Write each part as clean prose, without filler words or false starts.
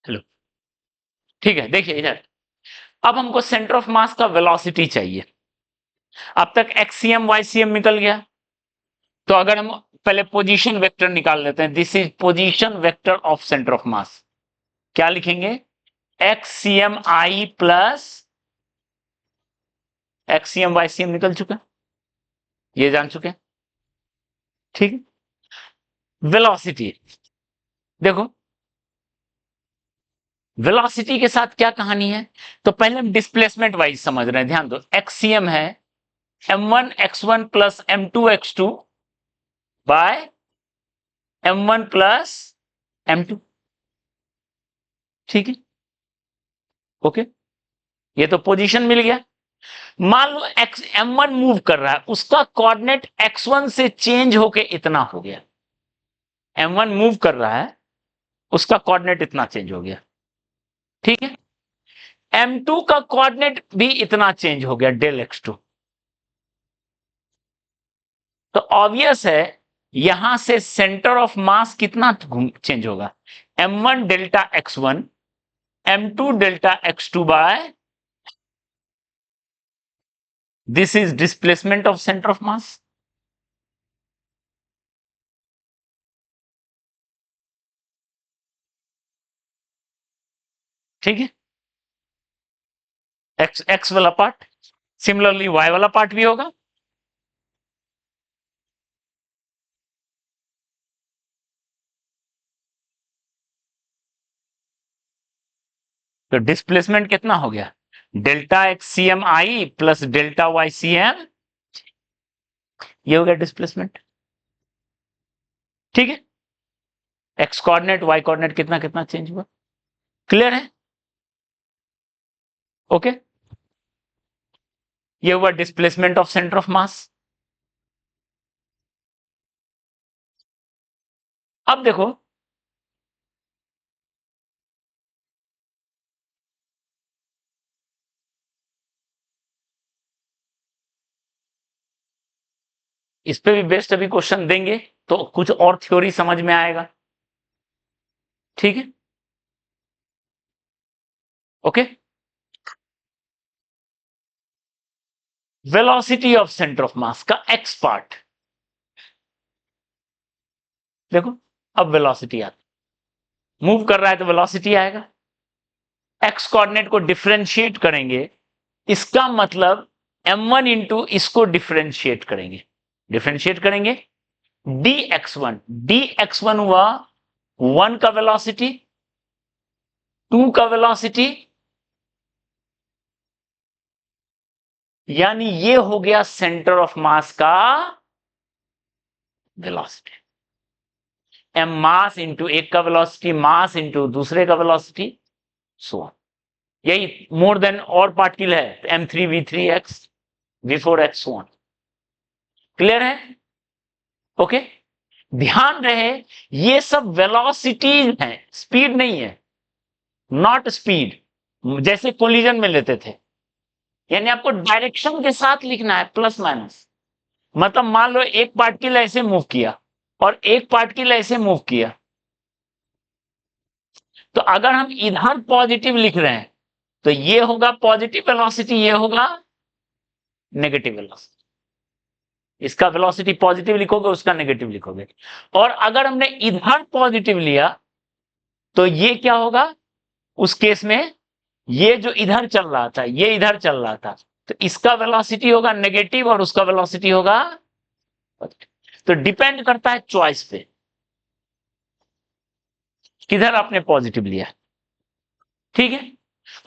Hello, ठीक है। देखिए इधर, अब हमको सेंटर ऑफ मास का वेलोसिटी चाहिए। अब तक एक्सीएम वाईसीएम निकल गया, तो अगर हम पहले पोजीशन वेक्टर निकाल लेते हैं, this is position vector of centre of मास। क्या लिखेंगे? एक्सीएम आई प्लस एक्सीएम वाईसीएम निकल चुका, ये जान चुके हैं, ठीक है। वेलोसिटी देखो, वेलोसिटी के साथ क्या कहानी है, तो पहले हम डिस्प्लेसमेंट वाइज समझ रहे हैं। ध्यान दो, एक्सीएम है m1 x1 plus m2 x2 bye m1 plus m2, ठीक है, ओके। ये तो पोजीशन मिल गया। मान लो m1 मूव कर रहा है, उसका कोऑर्डिनेट x1 से चेंज होके इतना हो गया। m1 मूव कर रहा है, उसका कोऑर्डिनेट इतना चेंज हो गया, ठीक है। m2 का कोऑर्डिनेट भी इतना चेंज हो गया, डेल x2। तो ऑब्वियस है यहां से सेंटर ऑफ मास कितना चेंज होगा, m1 delta x1 m2 delta x2 by this is displacement of centre of mass. ठीक है, एक्स वाला पार्ट, सिमिलरली वाई वाला पार्ट भी होगा। तो डिस्प्लेसमेंट कितना हो गया, delta x c m i plus delta y c m, ये हो गया डिस्प्लेसमेंट, ठीक है। एक्स कोऑर्डिनेट वाई कोऑर्डिनेट कितना कितना चेंज हुआ, क्लियर है, ओके। ये हुआ डिस्प्लेसमेंट ऑफ सेंटर ऑफ मास। अब देखो, इस पे भी बेस्ट अभी क्वेश्चन देंगे तो कुछ और थ्योरी समझ में आएगा, ठीक है, okay. Velocity of centre of मास का एक्स पार्ट देखो, अब वेलोसिटी आता, मूव कर रहा है तो वेलोसिटी आएगा। एक्स कोऑर्डिनेट को डिफरेंशिएट करेंगे, इसका मतलब m1 इंटू इसको डिफरेंशिएट करेंगे, डिफरेंशिएट करेंगे dx1 हुआ 1 का वेलोसिटी, 2 का वेलोसिटी, यानी ये हो गया सेंटर ऑफ मास का वेलोसिटी। एम मास इंटू एक का वेलोसिटी, मास इंटू दूसरे का वेलोसिटी, सो ऑन। यही मोर देन और पार्टिकल है, m3v3x v4x, so on. Clear है, ओके। ध्यान रहे ये सब वेलोसिटी है, स्पीड नहीं है, नॉट स्पीड जैसे कोलिजन में लेते थे। यानी आपको डायरेक्शन के साथ लिखना है, प्लस माइनस। मतलब मान लो एक पार्टिकल ऐसे मूव किया और एक पार्टिकल ऐसे मूव किया, तो अगर हम इधर पॉजिटिव लिख रहे हैं तो ये होगा पॉजिटिव वेलोसिटी, ये होगा नेगेटिव वेलोसिटी। इसका वेलोसिटी पॉजिटिव लिखोगे, उसका नेगेटिव लिखोगे। और अगर हमने इधर पॉजिटिव लिया तो ये क्या होगा, उस केस में ये जो इधर चल रहा था, ये इधर चल रहा था, तो इसका वेलोसिटी होगा नेगेटिव और उसका वेलोसिटी होगा पॉजिटिव। तो डिपेंड करता है चॉइस पे, किधर आपने पॉजिटिव लिया, ठीक है।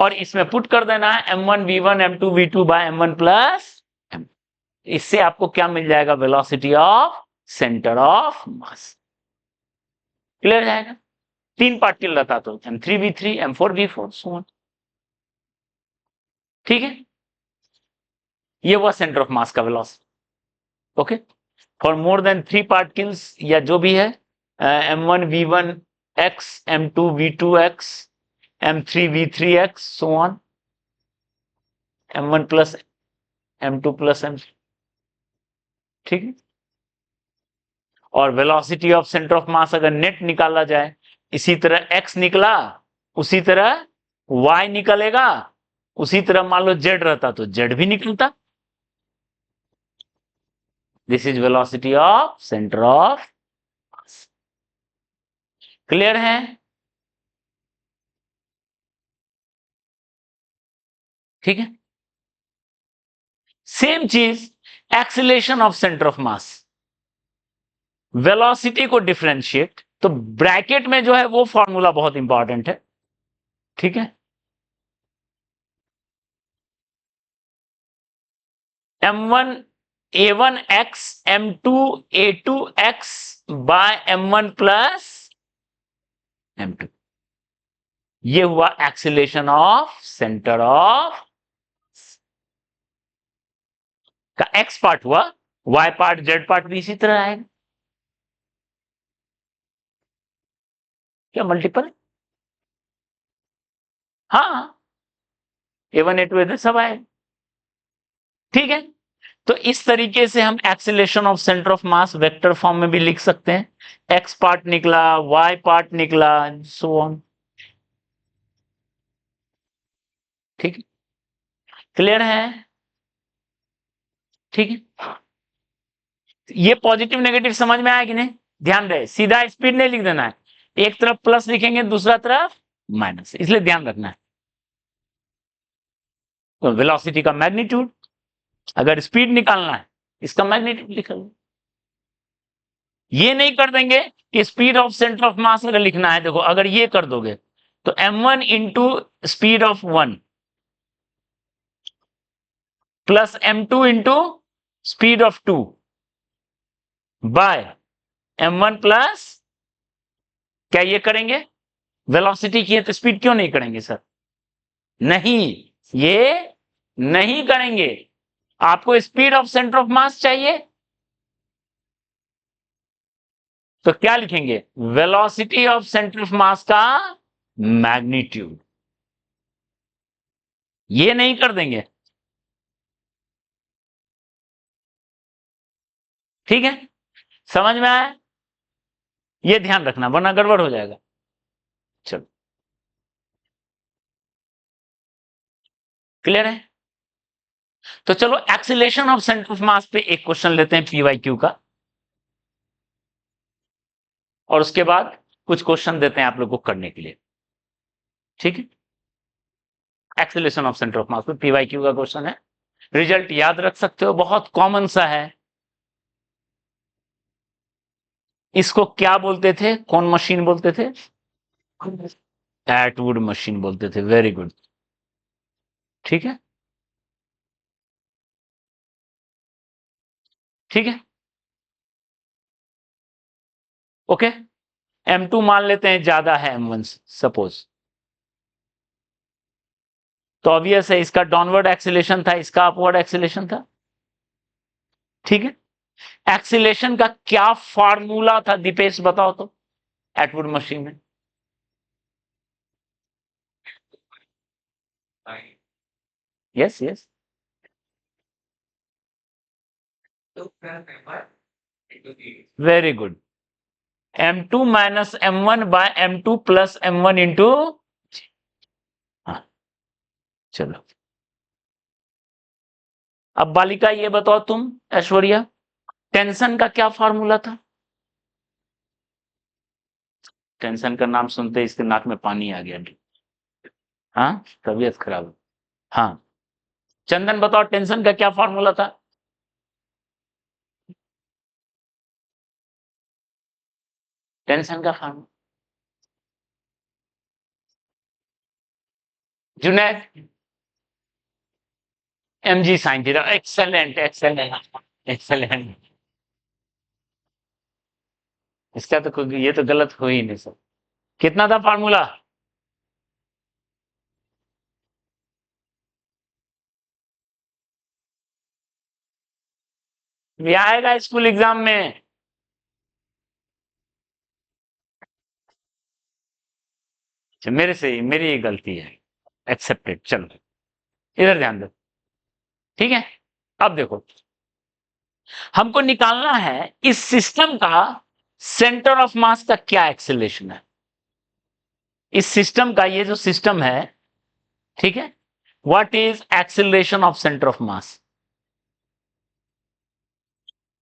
और इसमें पुट कर देना है m1 v1 m2 v2 bye m1 plus m। इससे आपको क्या मिल जाएगा, velocity of centre of mass. Clear जाएगा, 3 पार्टिकल रहता तो m3v3 m4v4, सो ऑन, ठीक है। ये हुआ सेंटर ऑफ मास का velocity, okay. For more than 3 particles या जो भी है, m1 v1 x, m2 v2 x, m3 v3 x, so on, m1 plus m2 plus m, ठीक है। और वेलोसिटी ऑफ सेंटर ऑफ मास अगर नेट निकाला जाए, इसी तरह x निकला, उसी तरह y निकलेगा, उसी तरह मान लो z रहता तो z भी निकलता। This is velocity of centre of mass. Clear है? ठीक है। सेम चीज acceleration of centre of mass, velocity को डिफरेंशिएट, तो ब्रैकेट में जो है वो फॉर्मूला बहुत इंपॉर्टेंट है। ठीक है, m1 a1 x m2 a2 x bye m1 plus m2, ये हुआ एक्सीलरेशन ऑफ सेंटर ऑफ का x पार्ट हुआ, y पार्ट z पार्ट भी इसी तरह आएगा। क्या मल्टीपल? हाँ, a1 a2 a3 सब आएगा। ठीक है, तो इस तरीके से हम acceleration of centre of mass vector form में भी लिख सकते हैं। x पार्ट निकला, y पार्ट निकला, सो ऑन। ठीक है, क्लियर है? ठीक है, ये पॉजिटिव नेगेटिव समझ में आया कि नहीं? ध्यान रहे, सीधा स्पीड नहीं लिख देना है, एक तरफ प्लस लिखेंगे दूसरा तरफ माइनस, इसलिए ध्यान रखना है। तो वेलोसिटी का मैग्नीट्यूड, अगर स्पीड निकालना है इसका मैग्नीट्यूड लिख लो। ये नहीं कर देंगे कि स्पीड ऑफ सेंटर ऑफ मास अगर लिखना है, देखो अगर ये कर दोगे तो m1 into speed of 1 plus m2 into speed of 2 by m1 plus, क्या ये करेंगे? वेलोसिटी की है तो स्पीड क्यों नहीं करेंगे सर? नहीं, ये नहीं करेंगे। आपको स्पीड ऑफ सेंटर ऑफ मास चाहिए तो क्या लिखेंगे? वेलोसिटी ऑफ सेंटर ऑफ मास का मैग्नीट्यूड। ये नहीं कर देंगे। ठीक है, समझ में आया? ये ध्यान रखना वरना गड़बड़ हो जाएगा। चलो, क्लियर है? तो चलो एक्सीलरेशन ऑफ सेंटर ऑफ मास पे एक क्वेश्चन लेते हैं पीवाईक्यू का, और उसके बाद कुछ क्वेश्चन देते हैं आप लोग को करने के लिए। ठीक है, एक्सीलरेशन ऑफ सेंटर ऑफ मास पे पीवाईक्यू का क्वेश्चन है, रिजल्ट याद रख सकते हो, बहुत कॉमन सा है। इसको क्या बोलते थे, कौन मशीन बोलते थे? एटवुड मशीन बोलते थे। Very good. ठीक है, ठीक है, ओके। m2 मान लेते हैं ज्यादा है m1 से, सपोज, तो ऑब्वियस है इसका डाउनवर्ड एक्सीलरेशन था, इसका अपवर्ड एक्सीलरेशन था। ठीक है, एक्सीलरेशन का क्या फार्मूला था दीपेश, बताओ तो, एटवुड मशीन में? Yes yes, very good. m2 minus m1 by m2 plus m1 into, हाँ, चलो अब बालिका ये बताओ तुम, ऐश्वर्या, टेंशन का क्या फार्मूला था? टेंशन का नाम सुनते इसके नाक में पानी आ गया। हाँ, तबीयत खराब। हाँ, चंदन बताओ टेंशन का क्या फार्मूला था? टेंशन का formula, Junaid, mg sine theta. Excellent excellent excellent. इसका तो ये तो गलत हो ही नहीं सर। कितना था फार्मूला? ये आएगा स्कूल एग्जाम में। अच्छा, मेरे से ही, मेरी ही गलती है, एक्सेप्टेड। चलो इधर ध्यान दो। ठीक है, अब देखो, हमको निकालना है इस सिस्टम का सेंटर ऑफ मास का क्या एक्सेलरेशन है। इस सिस्टम का, ये जो सिस्टम है, ठीक है, what is acceleration of centre of mass,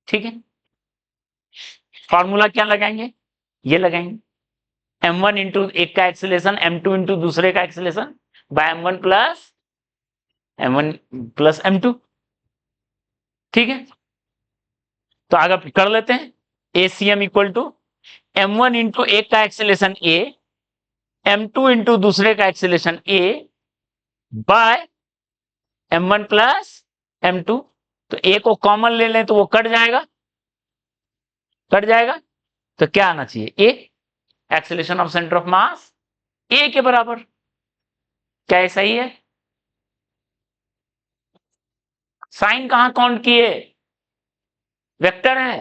ठीक है। फॉर्मूला क्या लगाएंगे, ये लगाएंगे, m1 इंटू एक का एक्सेलरेशन m2 इंटू दूसरे का acceleration bye m1 plus m2, ठीक है। तो आगे कर लेते हैं, ACM equal to m1 into एक का एक्सेलरेशन a, m2 इंटू दूसरे का acceleration a bye m1 plus m2। तो a को कॉमन ले लें तो वो कट जाएगा, कट जाएगा, तो क्या आना चाहिए, a, acceleration of centre of mass a के बराबर। क्या ये सही है? साइन कहां काउंट किए, वेक्टर है,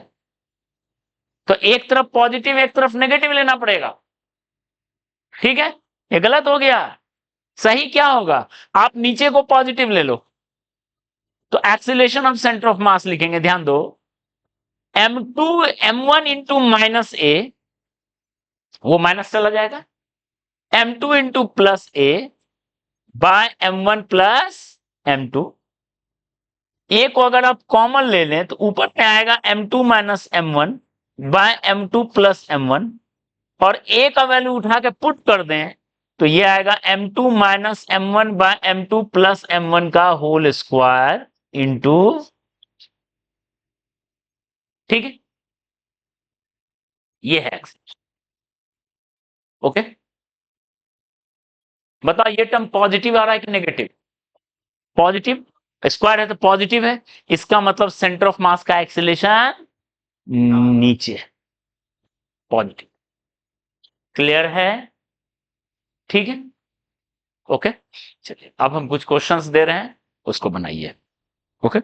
तो एक तरफ पॉजिटिव एक तरफ नेगेटिव लेना पड़ेगा, ठीक है। ये गलत हो गया, सही क्या होगा, आप नीचे को पॉजिटिव ले लो, तो एक्सेलरेशन ऑफ सेंटर ऑफ मास लिखेंगे, ध्यान दो, m2 m1 इंटू माइनस ए, वो माइनस चला जाएगा, m2 इंटू प्लस ए बाय m1 प्लस m2। ए को अगर आप कॉमन ले लें तो ऊपर में आएगा m2 minus m1 by m2 plus m1, और ए का वैल्यू उठा के पुट कर दें तो ये आएगा m2 minus m1 by m2 plus m1 का होल स्क्वायर इंटू, ठीक है, ये है। ओके, बताओ ये टर्म पॉजिटिव आ रहा है कि नेगेटिव, पॉजिटिव, स्क्वायर है तो पॉजिटिव है, इसका मतलब सेंटर ऑफ मास का एक्सेलरेशन नीचे है, पॉजिटिव, क्लियर है, ठीक है। ओके, चलिए अब हम कुछ क्वेश्चंस दे रहे हैं, उसको बनाइए। ओके।